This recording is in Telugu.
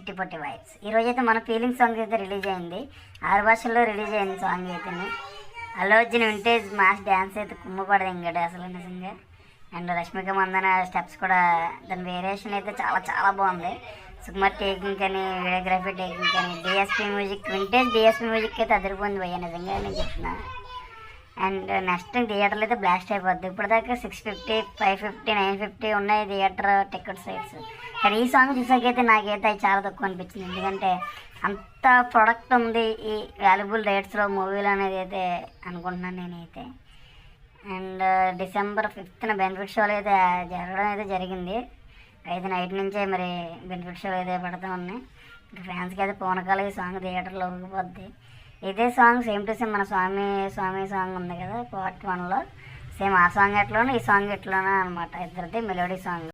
చిట్టి పొట్టి వైబ్స్. ఈరోజు అయితే మన ఫీలింగ్ సాంగ్ అయితే రిలీజ్ అయింది. 6 భాషల్లో రిలీజ్ అయింది సాంగ్ అయితే. Allu Arjun vintage mass dance అయితే కుమ్మపడదు ఇంకటి అసలు నిజంగా. అండ్ రష్మిక మందన స్టెప్స్ కూడా దాని వేరియేషన్ అయితే చాలా చాలా బాగుంది. సుకుమార్ టేకింగ్ కానీ వీడియోగ్రఫీ టేకింగ్ కానీ DSP music vintage DSP music అయితే అదిరిపోయింది భయ్య నిజంగా నేను చెప్తున్నా. అండ్ నెక్స్ట్ థియేటర్లో అయితే బ్లాస్ట్ అయిపోద్ది. ఇప్పటిదాకా 650, 550, 950 ఉన్నాయి థియేటర్ టికెట్ సైట్స్. కానీ ఈ సాంగ్ చూసాకైతే నాకైతే అది చాలా తక్కువ అనిపించింది. ఎందుకంటే అంత ప్రొడక్ట్ ఉంది ఈ వాల్యుబుల్ రేట్స్లో మూవీలు అనేది అయితే అనుకుంటున్నాను నేనైతే. అండ్ December 5th బెనిఫిట్ షోలు అయితే జరగడం అయితే జరిగింది. అయితే నైట్ నుంచే మరి బెనిఫిట్ షోలు అయితే పడుతూ ఉన్నాయి. ఫ్యాన్స్కి అయితే పూనకాల ఈ సాంగ్ థియేటర్లో ఊగిపోద్ది. ఇదే సాంగ్ సేమ్ టు సేమ్ మన స్వామి సాంగ్ ఉంది కదా Part 1లో, సేమ్ ఆ సాంగ్ ఎట్లోనో ఈ సాంగ్ ఎట్లోనో అనమాట. ఇద్దరిది మెలోడీ సాంగ్.